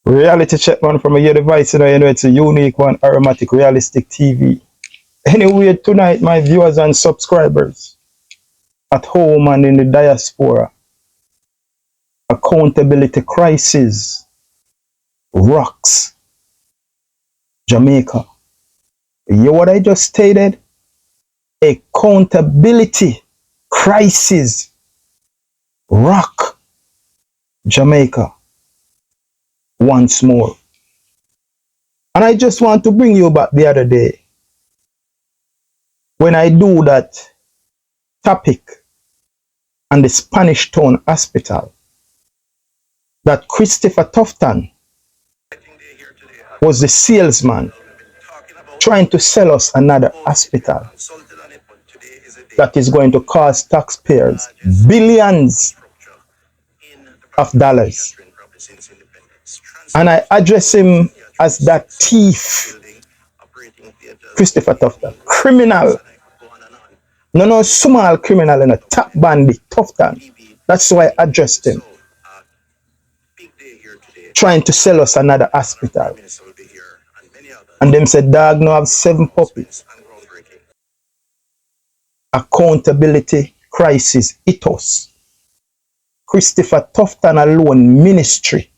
Reality check man from your device, you know it's a unique one, aromatic, realistic TV. Anyway, tonight, my viewers and subscribers at home and in the diaspora, accountability crisis rocks Jamaica. You hear what I just stated? Accountability crisis rock Jamaica once more. And I just want to bring you back the other day when I do that topic on the Spanish Town Hospital that Christopher Tufton was the salesman trying to sell us another hospital that is going to cost taxpayers billions of dollars. And I address him as that thief, Christopher Tufton, criminal. No small criminal and a top bandit, Tufton. That's why I addressed him. Trying to sell us another hospital. And them said, dog, now have 7 puppies. Accountability crisis hit us. Christopher Tufton alone ministry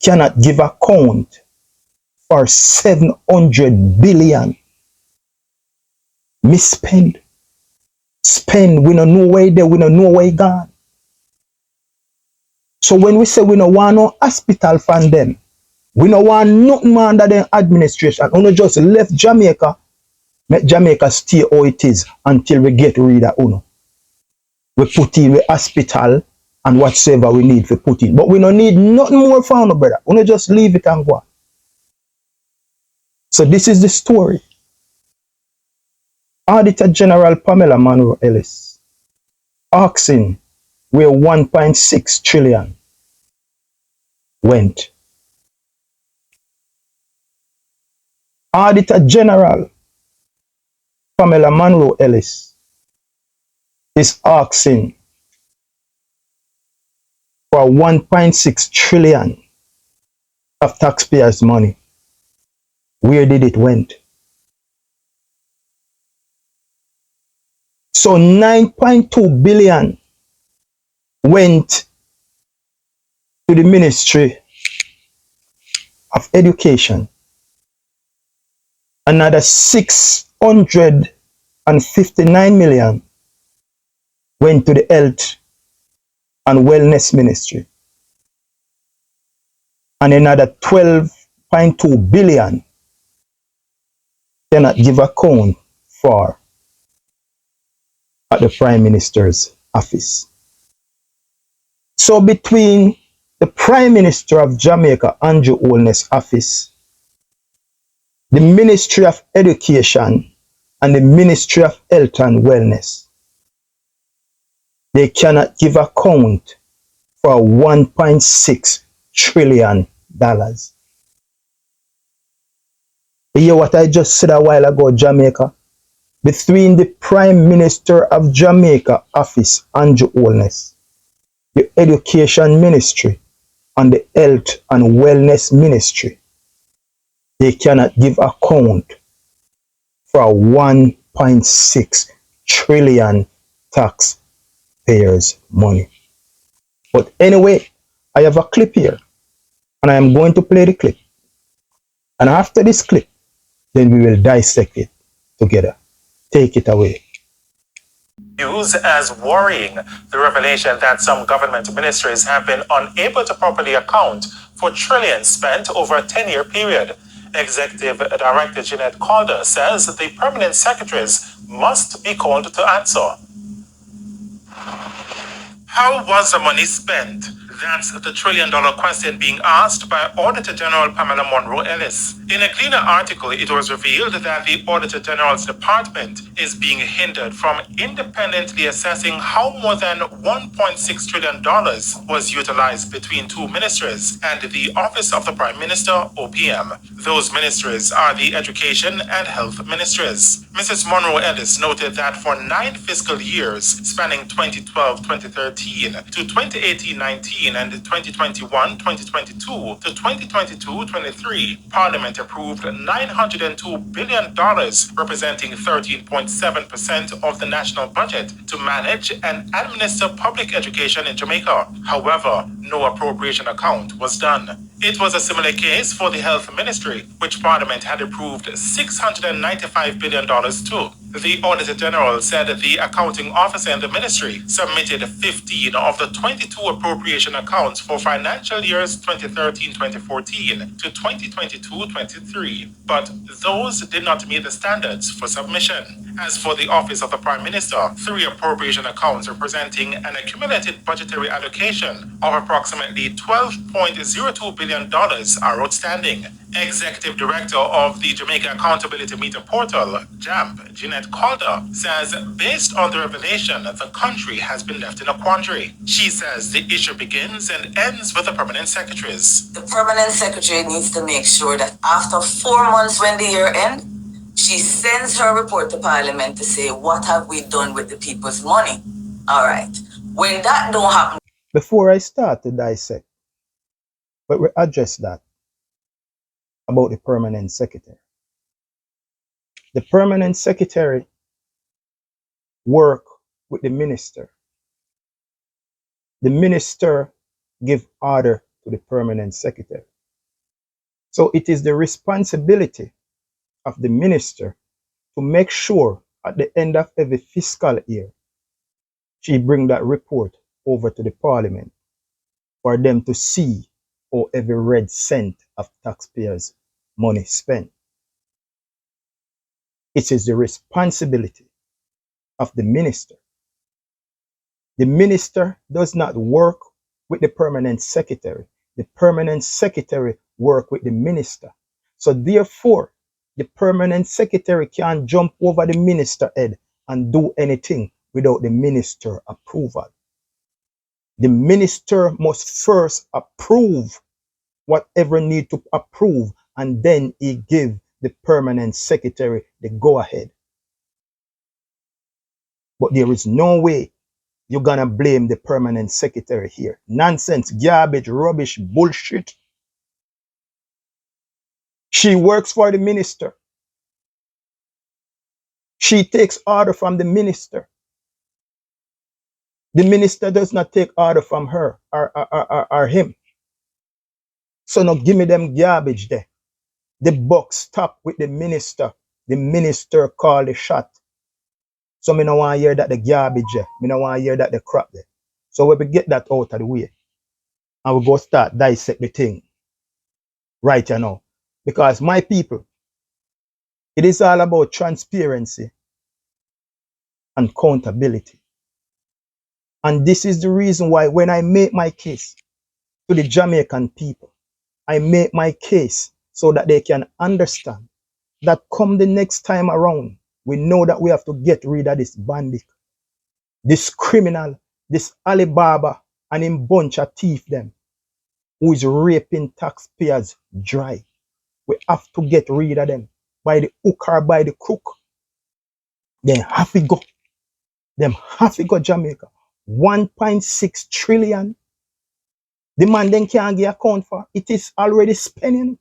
cannot give account for 700 billion misspend. Spend, we don't know where there, we don't know where gone. So when we say we don't want no hospital from them, we don't want nothing more under their administration. We just left Jamaica, make Jamaica stay how it is until we get rid of Uno. We put in the hospital and whatsoever we need to put in. But we don't need nothing more from no brother. We don't just leave it and go. So this is the story. Auditor General Pamela Monroe Ellis asking where 1.6 trillion went. Auditor General Pamela Monroe Ellis is asking for 1.6 trillion of taxpayers' money. Where did it went? So 9.2 billion went to the Ministry of Education. Another 659 million went to the Health and Wellness Ministry. And another 12.2 billion cannot give account for at the Prime Minister's office. So between the Prime Minister of Jamaica, Anju Wellness office, the Ministry of Education, and the Ministry of Health and Wellness, they cannot give account for $1.6 trillion. You hear what I just said a while ago, Jamaica? Between the Prime Minister of Jamaica office, Anju Wellness, the Education Ministry, and the Health and Wellness Ministry, they cannot give account for 1.6 trillion taxpayers' money. But anyway, I have a clip here, and I am going to play the clip. And after this clip, then we will dissect it together. Take it away. Views as worrying the revelation that some government ministries have been unable to properly account for trillions spent over a 10-year period. Executive Director Jeanette Calder says the permanent secretaries must be called to answer. How was the money spent? That's the trillion-dollar question being asked by Auditor General Pamela Monroe Ellis. In a Gleaner article, it was revealed that the Auditor General's department is being hindered from independently assessing how more than $1.6 trillion was utilized between 2 ministries and the Office of the Prime Minister, OPM. Those ministries are the Education and Health Ministries. Mrs. Monroe Ellis noted that for 9 fiscal years, spanning 2012-2013 to 2018-19, 2019 and 2021-2022 to 2022-23, Parliament approved $902 billion, representing 13.7% of the national budget, to manage and administer public education in Jamaica. However, no appropriation account was done. It was a similar case for the Health Ministry, which Parliament had approved $695 billion to. The Auditor General said the accounting officer in the ministry submitted 15 of the 22 appropriation accounts for financial years 2013-2014 to 2022-23, but those did not meet the standards for submission. As for the Office of the Prime Minister, 3 appropriation accounts representing an accumulated budgetary allocation of approximately $12.02 billion are outstanding. Executive Director of the Jamaica Accountability Meter Portal, JAMP, Jeanette Calder, says based on the revelation, the country has been left in a quandary. She says the issue begins and ends with the permanent secretaries. The permanent secretary needs to make sure that after 4 months when the year ends, she sends her report to Parliament to say, what have we done with the people's money? All right. When that don't happen. Before I start to dissect, but we address that about the permanent secretary. The permanent secretary work with the minister. The minister give order to the permanent secretary. So it is the responsibility of the minister to make sure at the end of every fiscal year, she bring that report over to the Parliament for them to see how every red cent of taxpayers' money spent. It is the responsibility of the minister. The minister does not work with the permanent secretary. The permanent secretary work with the minister. So therefore, the permanent secretary can't jump over the minister head and do anything without the minister approval. The minister must first approve whatever need to approve, and then he give the permanent secretary the go ahead. But there is no way you're gonna blame the permanent secretary here. Nonsense, garbage, rubbish, bullshit. She works for the minister. She takes order from the minister. The minister does not take order from her or him. So now give me them garbage there. The buck stop with the minister. The minister call the shot. So me no want to hear that the garbage there. Me no want to hear that the crap there. So when we get that out of the way, and we go start dissect the thing right now. Because my people, it is all about transparency and accountability. And this is the reason why when I make my case to the Jamaican people, I make my case so that they can understand that come the next time around, we know that we have to get rid of this bandit, this criminal, this Alibaba, and him bunch of thief them who is raping taxpayers dry. We have to get rid of them by the hook or by the crook. Then have to go. Them have to go Jamaica. 1.6 trillion. The man then can't get account for. It is already spending.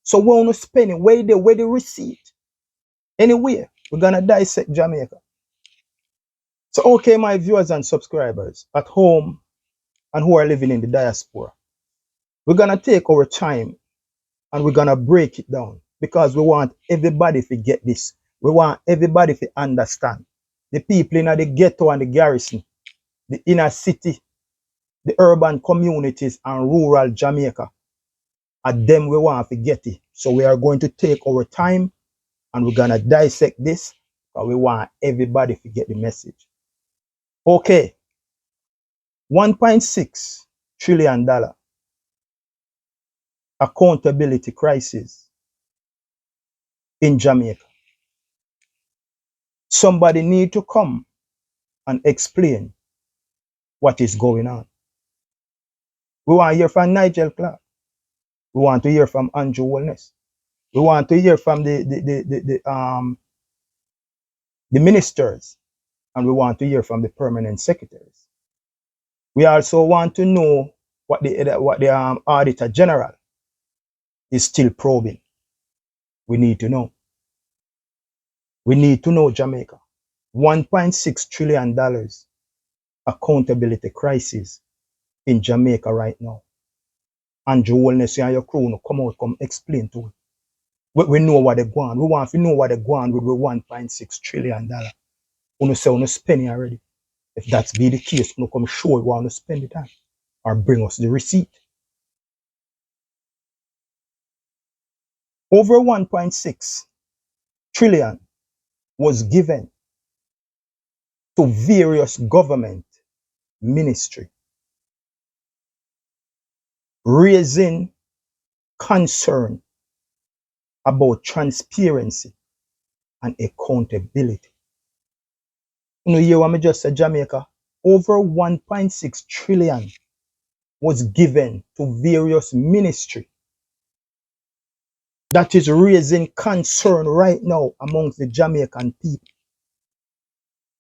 So we want to spend it. Where the receipt? Anyway, we're gonna dissect Jamaica. So okay, my viewers and subscribers at home and who are living in the diaspora, we're gonna take our time and we're gonna break it down because we want everybody to get this. We want everybody to understand. The people in the ghetto and the garrison, the inner city, the urban communities and rural Jamaica, at them we want to get it. So we are going to take our time and we're gonna dissect this, but we want everybody to get the message. Okay, $1.6 trillion accountability crisis in Jamaica. Somebody need to come and explain what is going on. We want to hear from Nigel Clark. We want to hear from Anju Wellness. We want to hear from the ministers, and we want to hear from the permanent secretaries. We also want to know what the Auditor General is still probing. We need to know. We need to know, Jamaica. $1.6 trillion accountability crisis in Jamaica right now. Anju Wellness and your crew no come out, come explain to it. We know what they go on. We want to know what they go on with $1.6 trillion. We say we spend it already. If that's be the case, we come show we want to spend it on. Or bring us the receipt. Over 1.6 trillion was given to various government ministry, raising concern about transparency and accountability. You know, hear what I just said, Jamaica? Over 1.6 trillion was given to various ministry. That is raising concern right now amongst the Jamaican people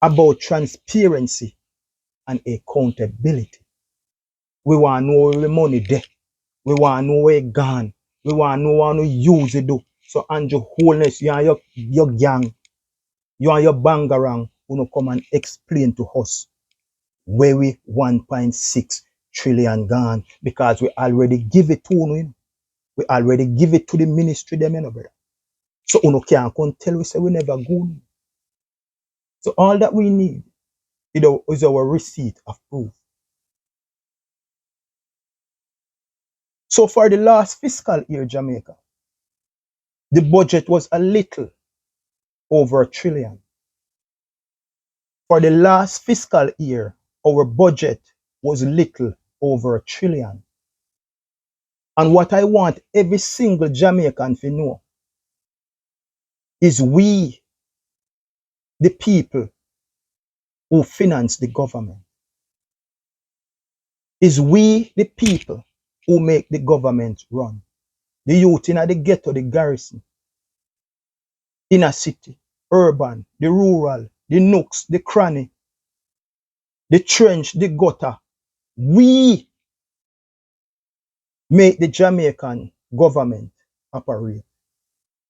about transparency and accountability. We want to know where the money there. We want to know where it gone. We want to know how to use it do. So Anju Wholeness, you and your gang, you and your bangarang, you come and explain to us where we 1.6 trillion gone, because we already give it to you. We already give it to the ministry them, brother. So you can't come tell we say we never go. So all that we need is our receipt of proof. So for the last fiscal year, Jamaica, the budget was a little over $1 trillion. For the last fiscal year, our budget was little over $1 trillion. And what I want every single Jamaican to know is we, the people who finance the government, is we, the people who make the government run. The youth in the ghetto, the garrison, inner city, urban, the rural, the nooks, the cranny, the trench, the gutter. We make the Jamaican government operate.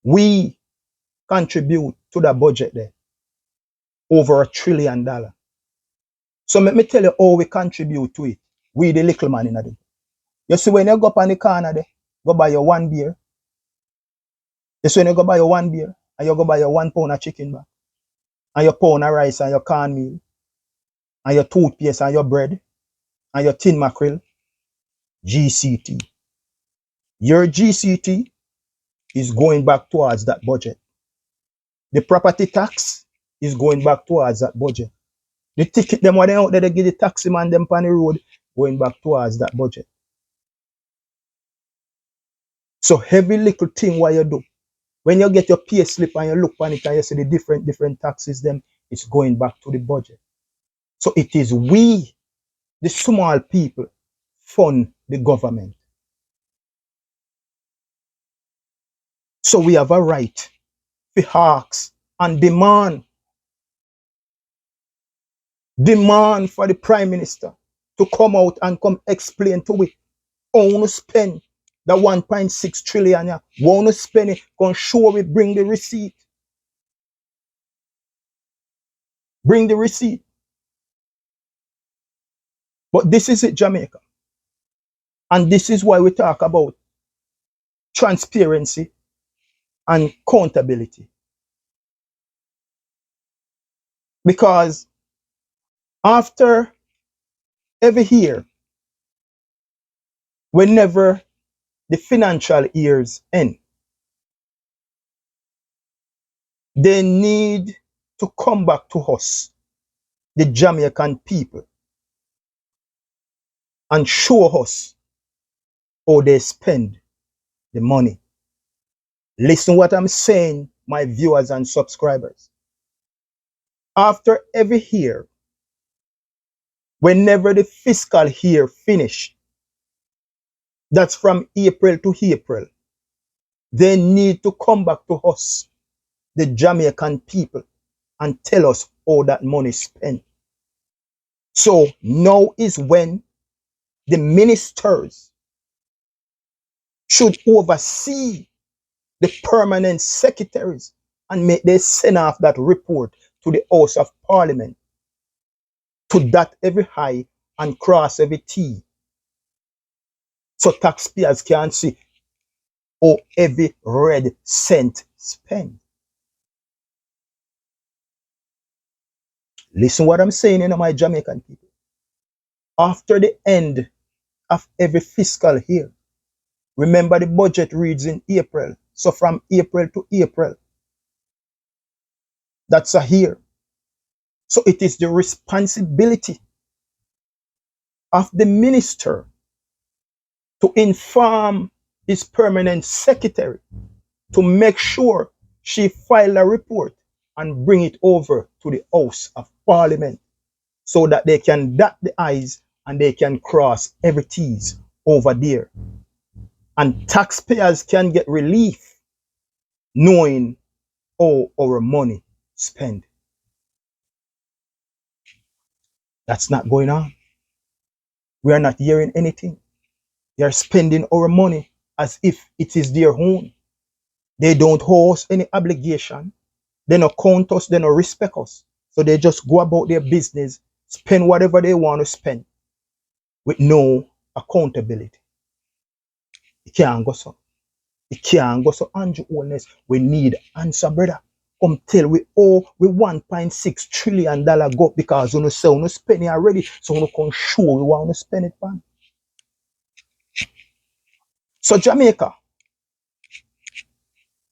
We contribute to the budget there over $1 trillion. So let me tell you how we contribute to it. We the little man in there. You see when you go up on the corner there, go buy your one beer. You see when you go buy your one beer and you go buy your 1 pound of chicken back, and your pound of rice and your cornmeal, and your toothpaste and your bread, and your tin mackerel, GCT. Your GCT is going back towards that budget. The property tax is going back towards that budget. The ticket them what they out there, they give the taxi man them on the road, going back towards that budget. So every little thing what you do, when you get your pay slip and you look on it and you see the different taxes, them it's going back to the budget. So it is we, the small people, fund the government. So we have a right to ask and demand for the Prime Minister to come out and come explain to we how to spend the 1.6 trillion. How to spend it, come show we bring the receipt. Bring the receipt. But this is it, Jamaica. And this is why we talk about transparency and accountability. Because after every year, whenever the financial years end, they need to come back to us, the Jamaican people, and show us how they spend the money. Listen what I'm saying, my viewers and subscribers. After every year, whenever the fiscal year finish, that's from April to April, they need to come back to us, the Jamaican people, and tell us how that money is spent. So now is when the ministers should oversee the permanent secretaries and make they send off that report to the House of Parliament to dot every I and cross every T, so taxpayers can see how every red cent spent. Listen what I'm saying, my Jamaican people. After the end of every fiscal year, remember the budget reads in April. So from April to April, that's a year. So it is the responsibility of the minister to inform his permanent secretary to make sure she file a report and bring it over to the House of Parliament so that they can dot the I's and they can cross every T's over there. And taxpayers can get relief knowing how our money spent. That's not going on. We are not hearing anything. They are spending our money as if it is their own. They don't owe us any obligation. They don't count us. They don't respect us. So they just go about their business, spend whatever they want to spend with no accountability. It can't go so. It can't go so. Anju owners, we need answer, brother. Come tell we owe we $1.6 trillion go because we say we spend it already. So we can show we want to spend it, man. So Jamaica,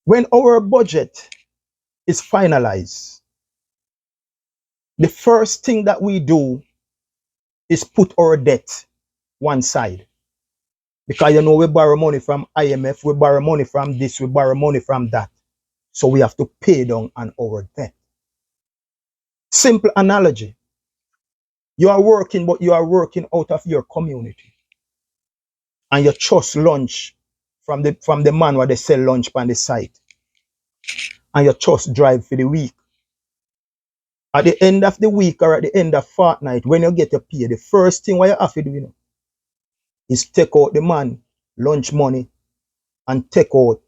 when our budget is finalized, the first thing that we do is put our debt one side. Because we borrow money from IMF, we borrow money from this, we borrow money from that. So we have to pay down on our debt. Simple analogy. You are working, but you are working out of your community. And you trust lunch from the man where they sell lunch on the site. And you trust drive for the week. At the end of the week or at the end of fortnight, when you get your pay, the first thing what you have to do, is take out the man lunch money and take out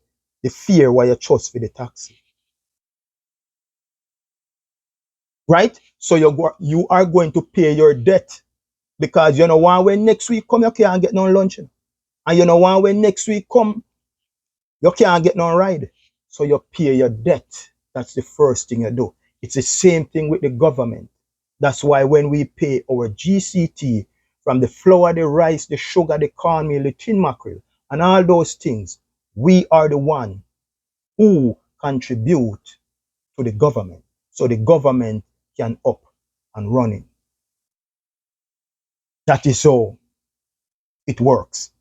the fare where you trust for the taxi. Right? So you are going to pay your debt because you know when next week come you can't get no lunch. And you know when next week come you can't get no ride. So you pay your debt. That's the first thing you do. It's the same thing with the government. That's why when we pay our GCT from the flour, the rice, the sugar, the cornmeal, the tin mackerel, and all those things, we are the one who contribute to the government. So the government can up and running. That is how it works.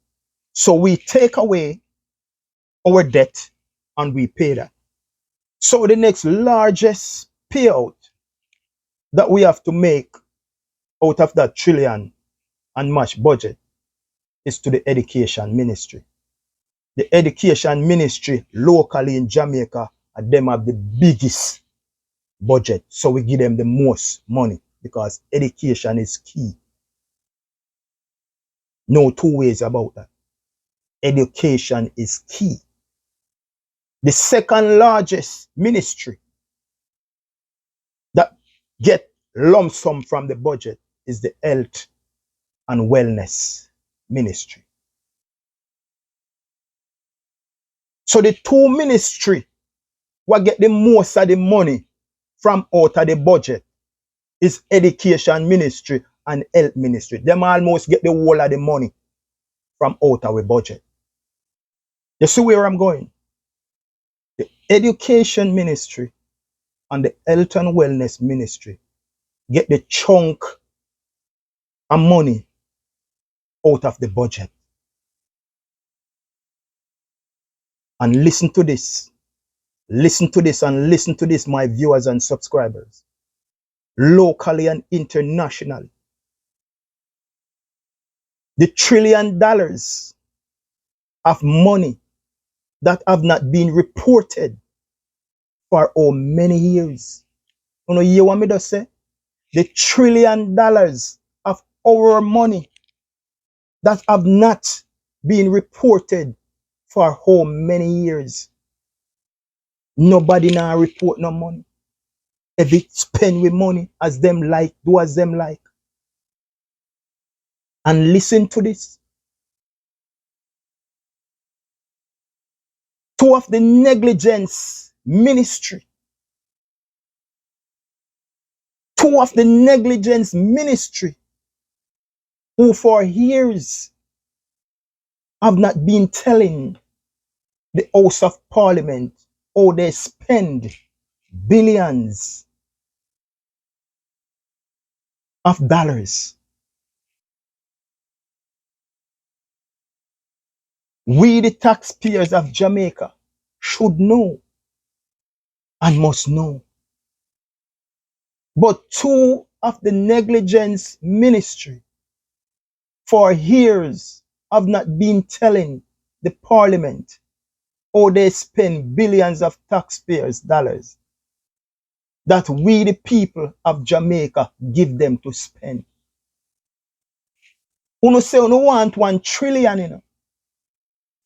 So we take away our debt and we pay that. So the next largest payout that we have to make out of that trillion and much budget is to the education ministry. The education ministry locally in Jamaica, and them have the biggest budget. So we give them the most money because education is key. No two ways about that. Education is key. The second largest ministry that get lump sum from the budget is the health and wellness ministry. So the two ministry what get the most of the money from out of the budget is education ministry and health ministry. Them almost get the whole of the money from out of the budget. You see where I'm going? The education ministry and the health and wellness ministry get the chunk of money out of the budget. And listen to this. Listen to this and listen to this, my viewers and subscribers. Locally and internationally. The $1 trillion of money that have not been reported for how many years. You know, you want me to say? The $1 trillion of our money that have not been reported for how many years. Nobody now report no money. If it spend with money as them like, do as them like. And listen to this. Two of the negligence ministry. Two of the negligence ministry who for years have not been telling the House of Parliament how they spend billions of dollars. We, the taxpayers of Jamaica, should know and must know. But two of the negligence ministry for years have not been telling the Parliament how they spend billions of taxpayers' dollars that we, the people of Jamaica, give them to spend. Uno say uno want 1 trillion,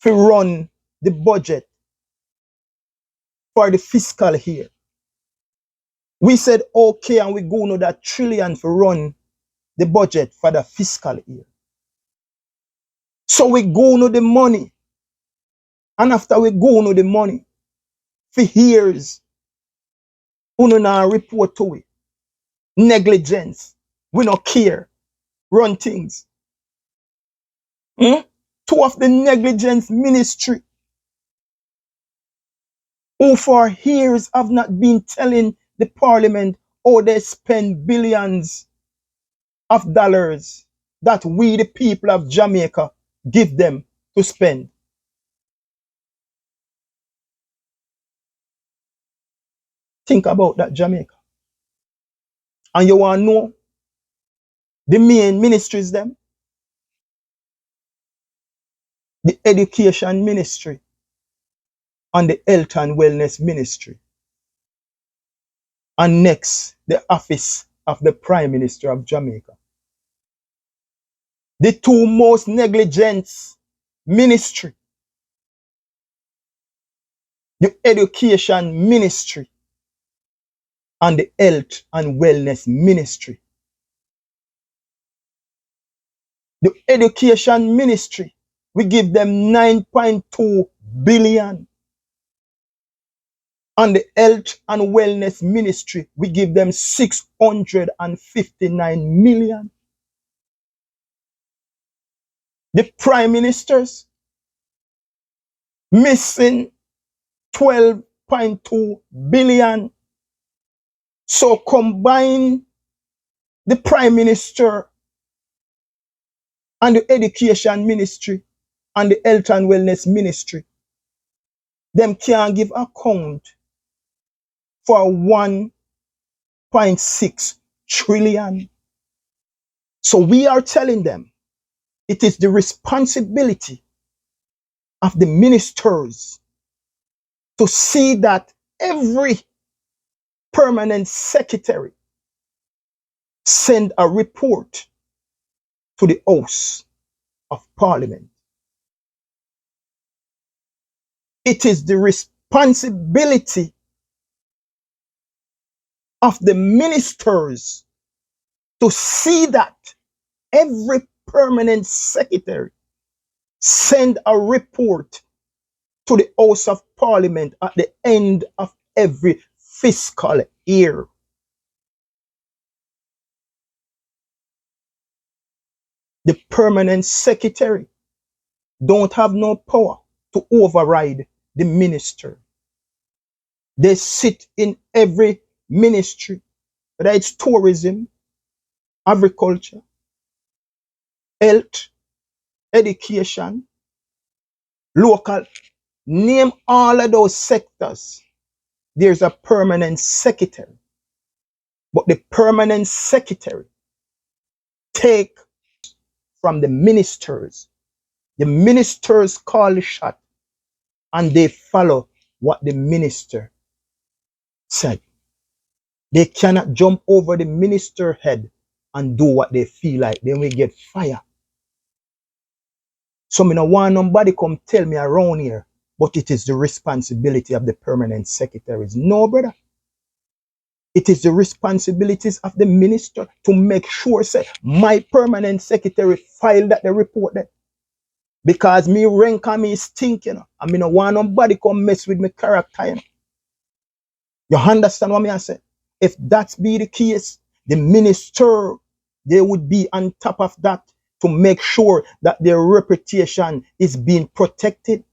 to run the budget for the fiscal year. We said okay, and we go no that trillion to run the budget for the fiscal year. So we go no the money, and after we go no the money, for years, uno now report to it. Negligence. We not care. Run things. Two of the negligence ministry who for years have not been telling the Parliament how they spend billions of dollars that we, the people of Jamaica, give them to spend. Think about that, Jamaica. And you want to know the main ministries them? The education ministry and the health and wellness ministry. And next, the office of the Prime Minister of Jamaica. The two most negligent ministry, the education ministry and the health and wellness ministry. The education ministry, we give them 9.2 billion. And the health and wellness ministry, we give them 659 million. The prime ministers missing 12.2 billion. So combine the prime minister and the education ministry and the health and wellness ministry, them can't give account for 1.6 trillion. So we are telling them it is the responsibility of the ministers to see that every permanent secretary send a report to the House of Parliament. It is the responsibility of the ministers to see that every permanent secretary send a report to the House of Parliament at the end of every fiscal year. The permanent secretary don't have no power to override the minister. They sit in every ministry, whether it's tourism, agriculture, health, education, local, name all of those sectors. There's a permanent secretary. But the permanent secretary take from the ministers. The ministers call the shot and they follow what the minister said. They cannot jump over the minister head and do what they feel like. Then we get fired. So me no want nobody come tell me around here, but it is the responsibility of the permanent secretaries. No, brother. It is the responsibilities of the minister to make sure say my permanent secretary file that the report that. Because me rank and me stink, you know. And me no want nobody come mess with me character, you know. You understand what me I say? If that be the case, the minister, they would be on top of that to make sure that their reputation is being protected.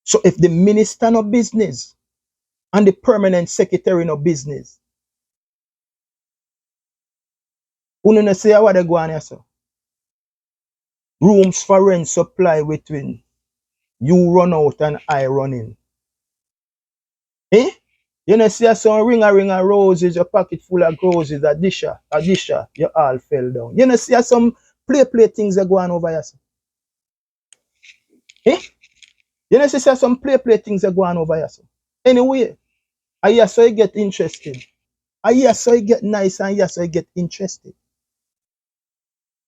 So if the minister no business and the permanent secretary no business, who no say what they go on here, so? Rooms for rent supply between you run out and I run in. Eh? You know, see some ring a roses, your pocket full of roses, a disha, you all fell down. You know, see some play things that go on over here. So. Eh? You know, see some play things that go on over here. So. Anyway, I hear so you get interested. I hear so you get nice and yes, so you get interested.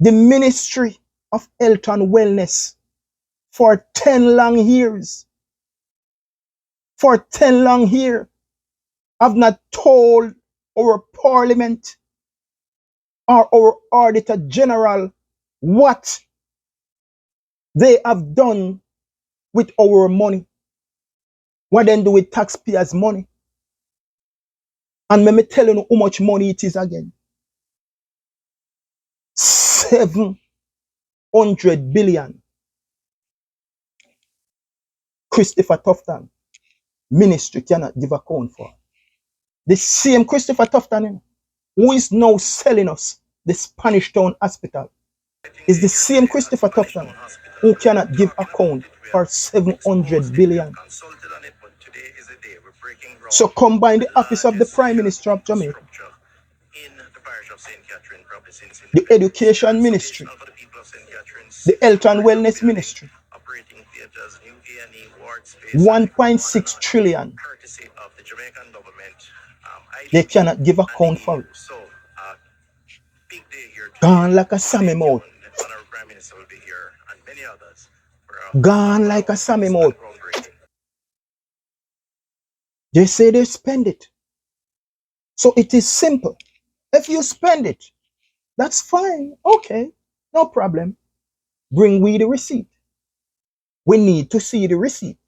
The Ministry of Health and Wellness for 10 long years. For 10 long years. Have not told our parliament or our auditor general what they have done with our money, what they do with taxpayers' money. And let me tell you how much money it is again. 700 billion. Christopher Tufton ministry cannot give account for. The same Christopher Tufton who is now selling us the Spanish Town Hospital is the same Christopher Tufton who cannot give account for 700 billion. So combine the office of the Prime Minister of Jamaica, the Education Ministry, the Health and Wellness Ministry, 1.6 trillion. They cannot give account for it. Gone like a Sammy mouth. Gone like a Sammy mouth. They say they spend it. So it is simple. If you spend it, that's fine. Okay, no problem. Bring we the receipt. We need to see the receipt.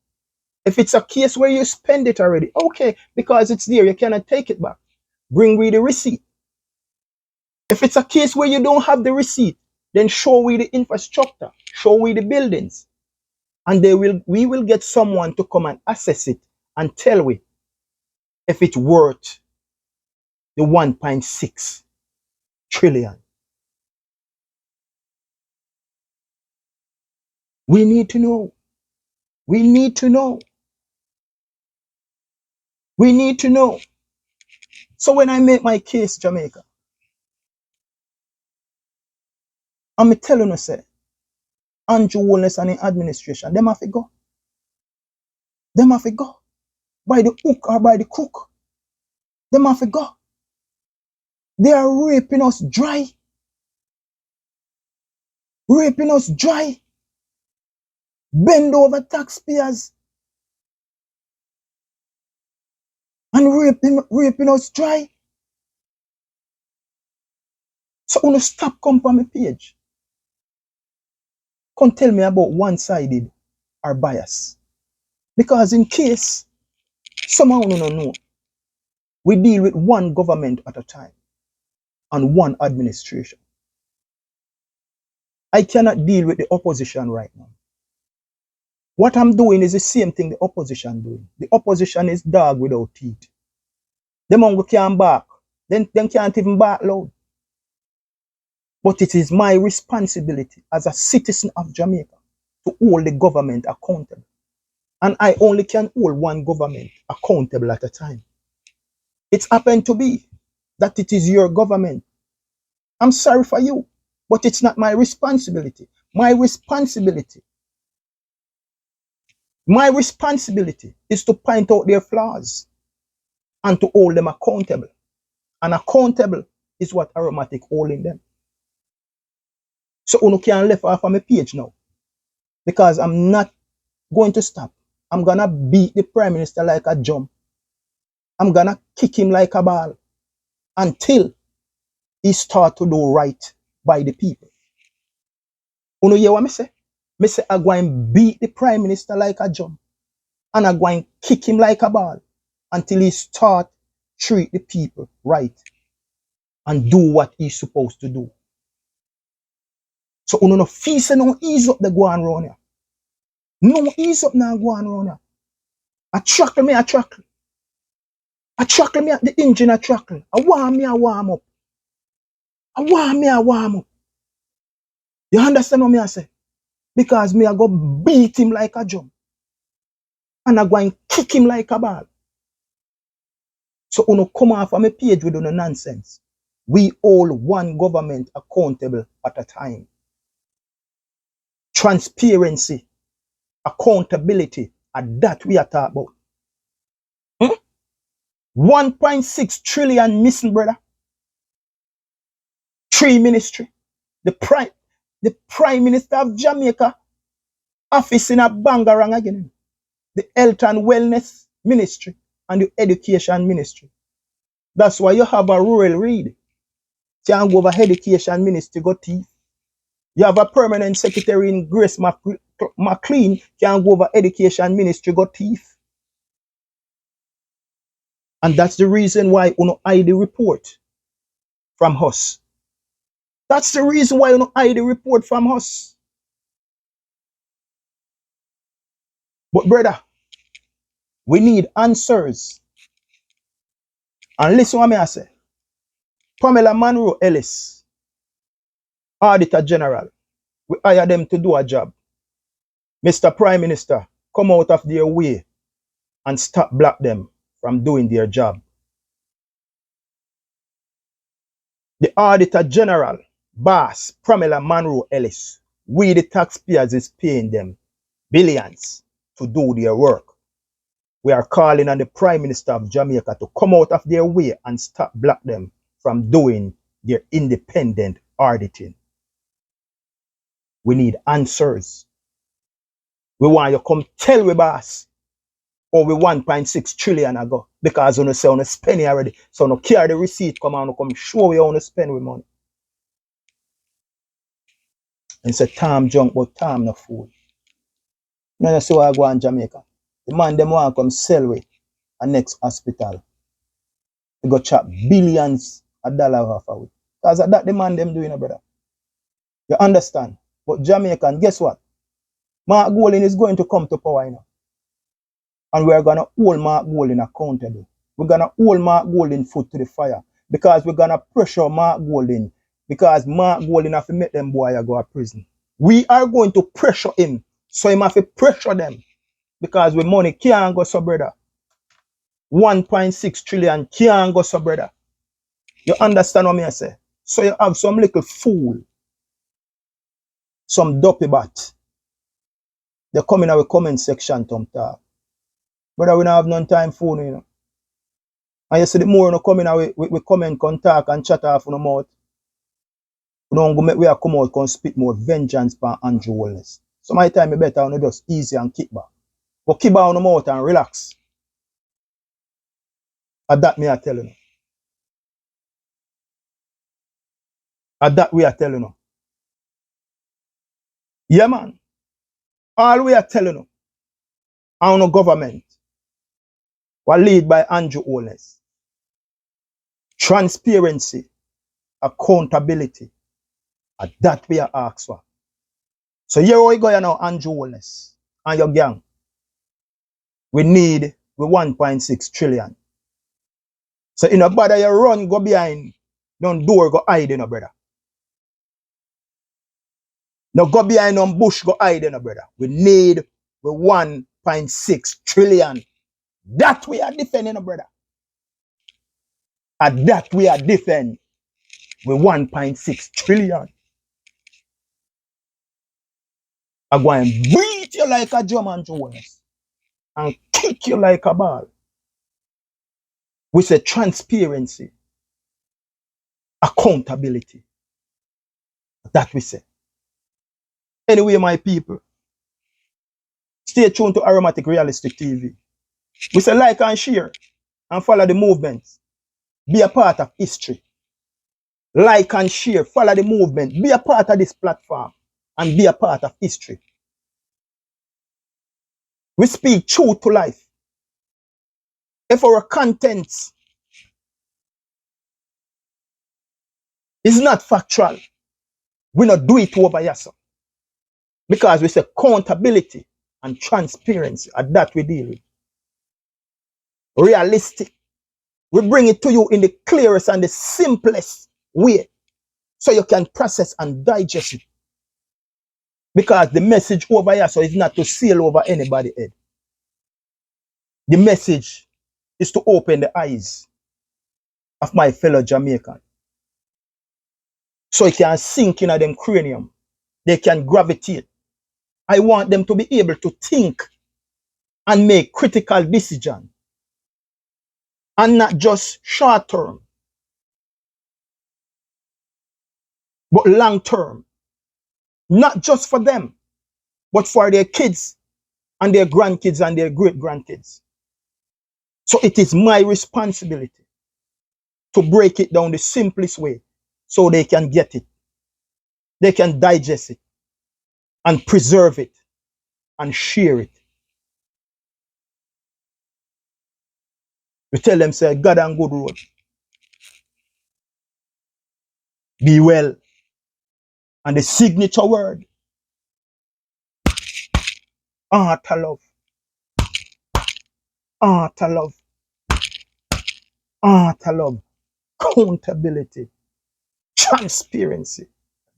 If it's a case where you spend it already, okay, because it's there, you cannot take it back. Bring we the receipt. If it's a case where you don't have the receipt, then show we the infrastructure, show we the buildings, and we will get someone to come and assess it and tell we if it's worth the 1.6 trillion. We need to know. We need to know. We need to know. So when I make my case, Jamaica, I'm telling you, say, Anju Wellness and the administration, them have to go. Them have to go. By the hook or by the crook. Them have to go. They are raping us dry. Raping us dry. Bend over taxpayers. And raping us dry. So when you stop come from my page, come tell me about one-sided or bias. Because in case someone don't know, we deal with one government at a time and one administration. I cannot deal with the opposition right now. What I'm doing is the same thing the opposition doing. The opposition is dog without teeth. Them hungry can't bark. Them can't even bark loud. But it is my responsibility as a citizen of Jamaica to hold the government accountable. And I only can hold one government accountable at a time. It's happened to be that it is your government. I'm sorry for you, but it's not my responsibility. My responsibility is to point out their flaws and to hold them accountable. And accountable is what Aromatic holding them. So uno can't left off of my page now. Because I'm not going to stop. I'm gonna beat the Prime Minister like a drum. I'm gonna kick him like a ball until he start to do right by the people. Uno hear what me say? Me say I go and beat the Prime Minister like a drum. And I go and kick him like a ball until he start treat the people right and do what he's supposed to do. So uno no feel say no ease up the go on round here. No ease up now go on round here. I chuckle me, I chuckle. I chuckle me at the engine, I chuckle. I warm me, I warm up. I warm me, I warm up. You understand what me I say? Because me I go beat him like a drum. And I go and kick him like a ball. So uno come off on my page with no nonsense. We all one government accountable at a time. Transparency, accountability, and that we are talking about. 1.6 trillion missing, brother. 3 ministry. The prime minister of Jamaica office in a Bangarang again. The health and wellness ministry and the education ministry. That's why you have a rural read. Can't go over education ministry, go THEIF. You have a permanent secretary in Grace McLean, can't go over education ministry, go THEIF. And that's the reason why you hide the report from us. That's the reason why you hide the report from us. But brother, we need answers. And listen what I say. Pamela Monroe Ellis, Auditor General, we hire them to do a job. Mr. Prime Minister, come out of their way and stop block them from doing their job. The Auditor General, boss, Pamela Monroe Ellis, we the taxpayers is paying them billions to do their work. We are calling on the Prime Minister of Jamaica to come out of their way and stop block them from doing their independent auditing. We need answers. We want you come tell we boss or we 1.6 trillion ago because you say you spend it already. So you carry the receipt come and come show you how you spend with money. And say Tom junk but Tom no fool. Now you see what I go in Jamaica. The man them want come sell with a next hospital. They go chop billions of dollars off of it. Because that the man them doing, brother. You understand? But Jamaican, guess what? Mark Golding is going to come to power, and we're going to hold Mark Golding accountable. We're going to hold Mark Golding foot to the fire because we're going to pressure Mark Golding because Mark Golding have to make them boy go to prison. We are going to pressure him, so he have to pressure them because with money can't go so, brother. 1.6 trillion can't go so, brother. You understand what I say? So you have some little fool, some dopey bat. They come in our comment section to talk. Brother, we don't have no time for you, And you see the more you come in we comment, can talk and chat off on the mouth. We don't go make we come out and spit more vengeance by Anju wellness. So my time is better on just easy and kick back. But keep back on the mouth and relax. And that me I tell you. And that we are telling you. Yeah, man. All we are telling you. Our government was led by Anju wellness. Transparency, accountability. And that we are asked for. So here we go now, Anju wellness and your gang. We need 1.6 trillion. So in a bother you run, go behind, don't door, go hide in a brother. Now go behind on bush, go hide in a brother. We need 1.6 trillion. That we are defending a brother. And that we are defending with 1.6 trillion. I'm going to beat you like a drum and Jones and kick you like a ball. We say transparency, accountability. That we say. Anyway, my people, stay tuned to Aromatic Realistic TV. We say like and share and follow the movement. Be a part of history. Like and share, follow the movement. Be a part of this platform and be a part of history. We speak truth to life. If our content is not factual, we not do it over yourself. Because we say accountability and transparency, and that we deal with. Realistic. We bring it to you in the clearest and the simplest way so you can process and digest it. Because the message over here so is not to sail over anybody's head. The message is to open the eyes of my fellow Jamaican. So it can sink into them cranium. They can gravitate. I want them to be able to think and make critical decisions. And not just short term, but long term. Not just for them, but for their kids and their grandkids and their great grandkids. So it is my responsibility to break it down the simplest way so they can get it. They can digest it and preserve it and share it. We tell them, say, God and good road. Be well. And the signature word, art of love. Art of love. Art of love. Accountability. Transparency.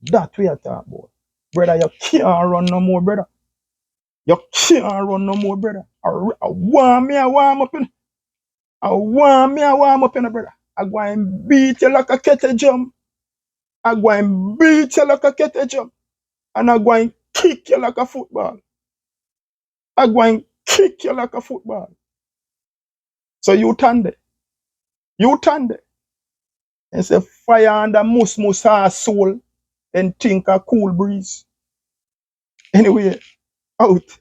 That we are talking about. Brother, you can't run no more, brother. You can't run no more, brother. I want me, I warm up in. I want me, I warm up in, brother. I go and beat you like a kettle jump. I go and beat you like a kettle jump. And I go and kick you like a football. I go and kick you like a football. So you turn there. You turn there. And say fire under mus our soul and think a cool breeze. Anyway, out.